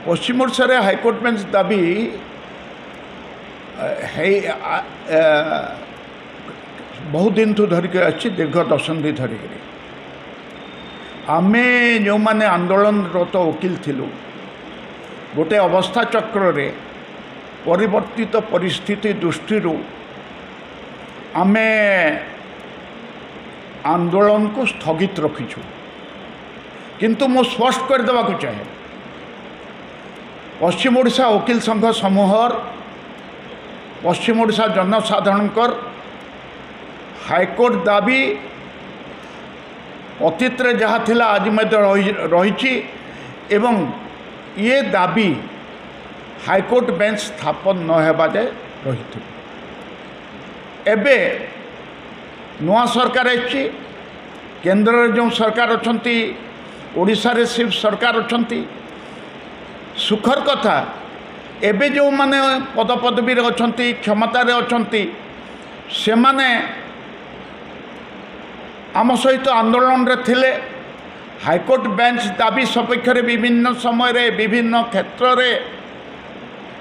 पश्चिम ओडिशा रे high court bench दाबी बहुत दिन तो धरिक अच्छी दीर्घ दशंधि धरिक आमे जो माने आंदोलनरत वकील थिलु गोटे अवस्था चक्र रे परिवर्तित परिस्थिति दृष्टि आमे आंदोलन को स्थगित रखीछु किंतु मो स्पष्ट कर देवा को चाहे पश्चिम ओडिशा वकील संघ समूहर पश्चिम ओडिशा जनसाधारणकर हाईकोर्ट दाबी अतीत रे जहाँ थिला आज रही एवं ये दाबी हाईकोर्ट बेंच स्थापन न हेबा जाए रही एबे नुआ सरकार आछि केंद्र रे जो सरकार अछंती ओडिशा रे सिर्फ सरकार अछंती सुखर कथा एबे जो माने पद पदवी रे अछंती क्षमता रे अछंती से माने आम सहित आंदोलन रे थिले हाईकोर्ट बेंच दाबी सपेक्ष रे विभिन्न समय रे विभिन्न क्षेत्र रे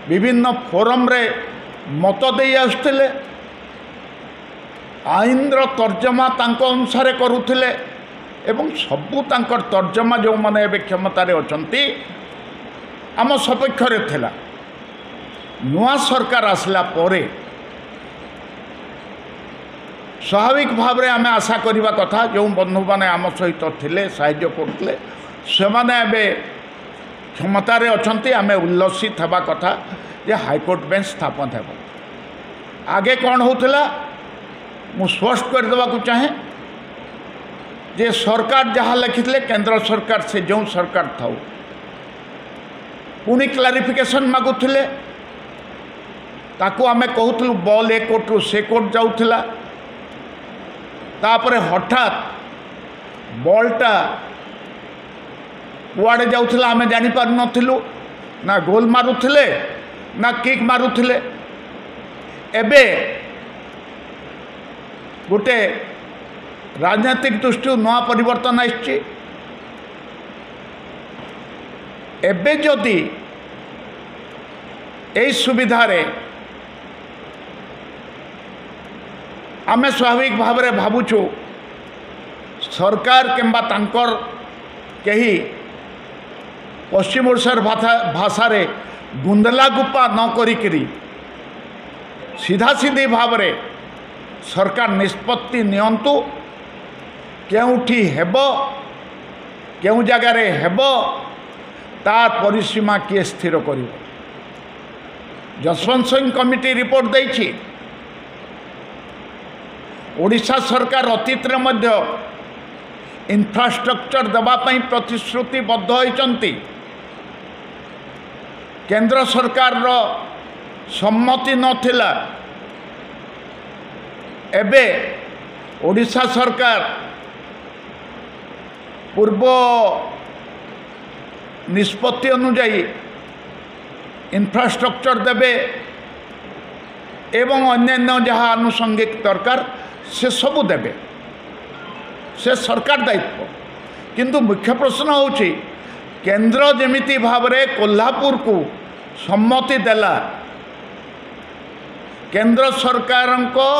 विभिन्न फोरम रे मत दे आसुथिले आईन तर्जमा तांको अनुसार करुथिले एवं सबू तांकर तर्जमा जो माने एबे क्षमता रे अछंती आम सपेक्ष रे थिला नुआ सरकार आसला परे स्वाभाविक भाव में आम आशा करवा कथा जो बंधु मैंने आम सहित थिले साहाय्य करते से माने एबे क्षमता रे अछंती आमे उल्लसित हवा कथा जे हाईकोर्ट बेंच स्थापन है आगे कौन होता मु स्पष्ट कर देवा को चाहे जे सरकार जहाँ लिखिले केंद्र सरकार से जो सरकार था पुणी क्लारिफिकेशन मागुले ताकू आमे कहूलु बॉल ए कोर्ट रु से कोर्ट जाऊला तापरे हठात बॉलटा कुआड़े जाऊला आमे जानी पार नथिलु ना गोल मारुथिले ना किक मारुथिले एबे गोटे राजनीतिक दृष्टि नुआ परिवर्तन आछि एबे जदि एई सुविधा रे आमे स्वाभाविक भाव में भावुछु सरकार किंबा तांकर कहीं पश्चिम ओडिशार भाषा रे गुंदला गुप्पा न करी सीधा सीधी भाव में सरकार निष्पत्ति नियंतु केउठी हेबो केउ जगार हेबो तार परिसीमा किए स्थिर करिवो जसवंत सिंह कमिटी रिपोर्ट देछि ओडिशा सरकार अतीत रे मध्य इंफ्रास्ट्रक्चर दबापाई प्रतिश्रुतिबद्ध होइचंती केंद्र सरकार रो सम्मति नथिला एबे ओडिशा सरकार पूर्व निष्पत्ति अनुजाई इंफ्रास्ट्रक्चर देबे एवं अन्यान्य जहाँ आनुषंगिक दरकार से सबू देबे से सरकार दायित्व किंतु मुख्य प्रश्न होची केंद्र जेमिति भाव में कोल्हापुर को सम्मति देला केंद्र सरकार को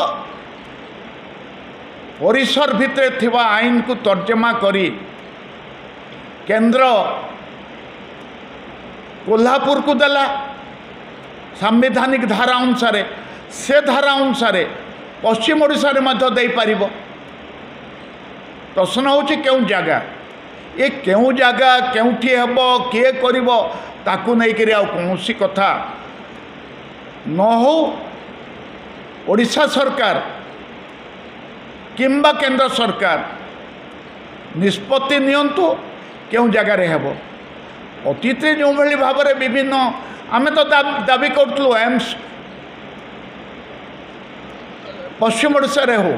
परिसर भितर थिबा आईन को तर्जमा करी केंद्र कोल्हापुर को देला संवैधानिक धारा अनुसार से धारा अनुसार पश्चिम ओडिशा रे मध्य दे पारिबो प्रश्न होची केउ जगह ये केउ जगह केउठी हेबो किए करिवो ताकू नै करी आ कोनोसी कथा न हो ओडिशा सरकार किंबा केंद्र सरकार निष्पत्ति नियंतु केउ जगह रे हेबो अतीत जो भली भाव में विभिन्न आमे तो दाबी करथलु एम्स पश्चिम ओडिशा रे हो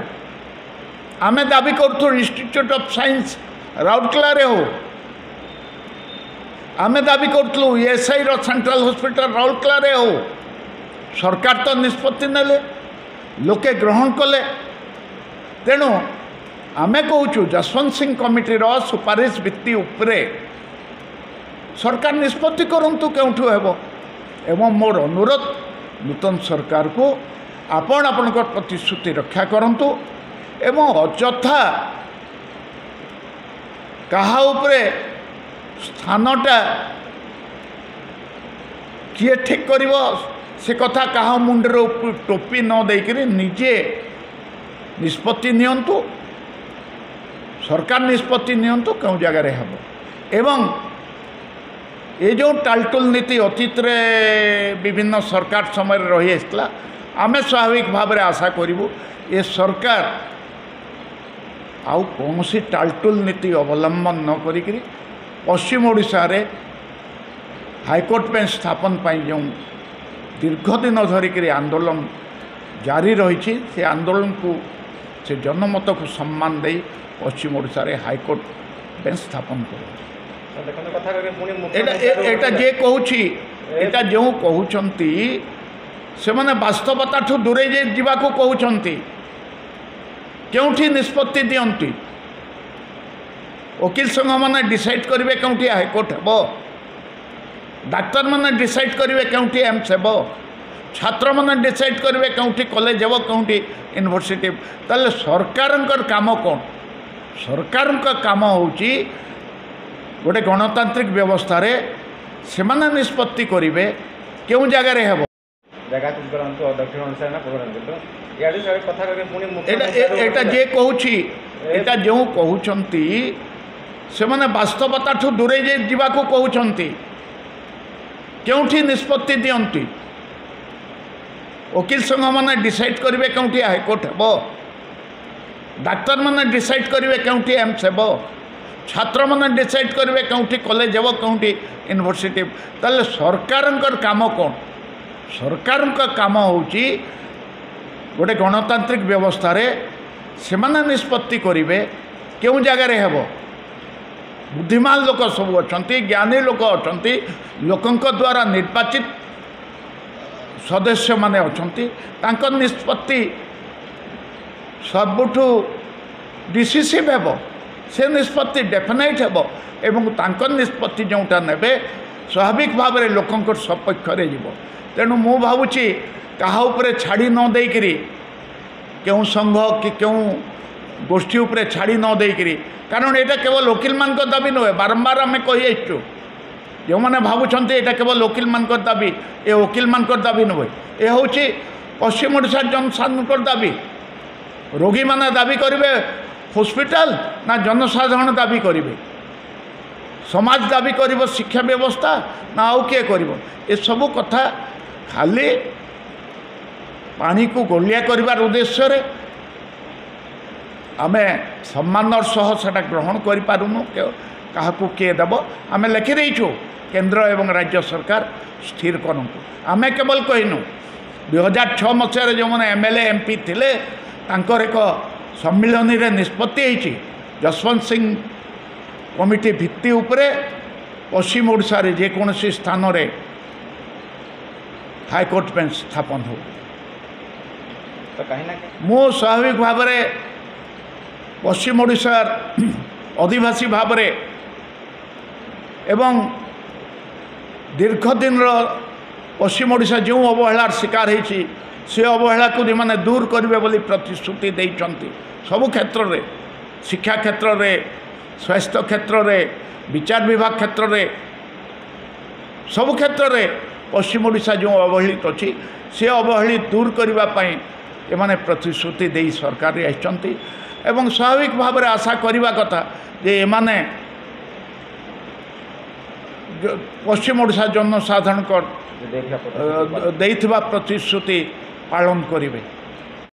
आमे दाबी करथु इंस्टीट्यूट ऑफ साइंस राउरकेला रे हो आमे दाबी करथलु एसआई रो सेंट्रल हॉस्पिटल राउरकेला रे हो सरकार तो निष्पत्ति नेले लोके ग्रहण कले तेणु आमे कहूँ जसवंत सिंह कमिटी सुपारिश भित्ति उपरे सरकार निष्पत्ति करंतु केउठु हेबो एवं मोर अनुरोध नूतन सरकार को आपण आपणकर प्रतिश्रुति रक्षा करंतु एवं अଯଥା कहा उपरे स्थानटा किए ठीक कर से कथा कहा मुंडर टोपी न देकरी निजे निष्पत्ति नियंतु सरकार निष्पत्ति नियंतु क्यों जगार हम एवं ये जो टालटुल नीति अतीत रे विभिन्न सरकार समय रही आसला आमे स्वाभाविक भाव में आशा करूँ ये सरकार आउ कौन सी टालटुल नीति अवलंबन न करी पश्चिम ओडिशा रे हाईकोर्ट बेंच स्थापन पाई जो दीर्घ दिन धरिक आंदोलन जारी रही से आंदोलन को से जनमत को सम्मान दे पश्चिम ओडिशा रे हाईकोर्ट बेंच स्थापन कर जे कहूँ एटा जो कहते से मैंने वास्तवता ठू दूरे जावा कहते क्योंठी निष्पत्ति दियंती वकील संघ मैंने डिसाइड करेंगे क्योंठी हाईकोर्ट हे डाक्तर मैंने डिसाइड करेंगे क्योंठी एम्स हे छात्र मैंने डिसाइड करेंगे क्योंठी कॉलेज हे क्योंठी यूनिवर्सिटी ताले सरकार काम कौन सरकार काम होची गोटे गणतांत्रिक व्यवस्था रे से माने निष्पत्ति करेंगे क्यों जगार हे एटा जे कहूँ एटा जो कहते से मैंने वास्तवता ठू दूरे जावा कहते क्योंठी निष्पत्ति दियंती वकील संघ मैंने डिसाइड करेंगे क्योंठी हाईकोर्ट हे डाक्तर मैंने डिसाइड करेंगे क्योंठी एम्स हे छात्र मैंने डिसाइड करेंगे क्योंठी कॉलेज हे क्योंठी यूनिवर्सिटी ताले सरकार काम कौन सरकार काम होची गोटे गणतांत्रिक व्यवस्था रे से माने निष्पत्ति करेंगे क्यों जगार हे बुद्धिमान लोक सब अच्छा ज्ञानी लोक अच्छा लोकों द्वारा निर्वाचित सदस्य माने अच्छा निष्पत्ति सबुठू डिसीसिव हे से निष्पत्ति डेफिनेट हे एवं निष्पत्ति जोटा ने स्वाभाविक भाव में लोकों सपक्ष तेणु मु भावुची कहा उपरे छाड़ी न देकरी क्यों संघ कि क्यों गोष्ठी उपरे छाड़ी न देकरी कारण यहाँ केवल वकील मान दाबी नुहे बारंबार आम कही आसचु जो मैंने भावुं यहाँ केवल वकील मान दाबी ये वकील मान दाबी नुहे ये हूँ पश्चिम ओडिशा जनसाधारण दाबी रोगी मैंने दाबी करेंगे हॉस्पिटल ना जनसाधारण दाबी करेंगे समाज दाबी कर शिक्षा व्यवस्था ना आउ किए कर ये सबू कथा खाली पानी को गोलिया करिवार उद्देश्य रे आमे सम्मानर सह सेटा ग्रहण करि पारुनु क्या किए देव आमे लिखि देइछु केंद्र एवं राज्य सरकार स्थिर करंतु आमे केवल कहिनु 2006 मसीह जो मैंने एमएलए एमपी थिले तांकर एक सम्मिलनी रे निष्पत्ति होइछि जसवंत सिंह कमिटी भित्ति उपरे पश्चिम ओडिशा रे जेकोसी स्थान रे हाईकोर्ट बेंच स्थापन हो तो कहीं ना मु स्वाभाविक भाव में पश्चिम ओडिशार आदिवासी भाव में एवं दीर्घ दिन पश्चिम ओडिशा जो अवहेलार शिकार होती से अवहेला को मैंने दूर करेंगे बोली प्रतिश्रुति देइचंती सबु क्षेत्र में शिक्षा क्षेत्र में स्वास्थ्य क्षेत्र में विचार विभाग क्षेत्र में सबु क्षेत्र में पश्चिम ओडिशा जो अवहेलित अच्छी से अवहेलित दूर करने एमाने प्रतिश्रुति दे सरकार आसचंती एवं स्वाभाविक भाव में आशा करवा कथा जे एमाने पश्चिम ओडिशा जनसाधारण देइथिबा प्रतिश्रुति पालन करेंगे।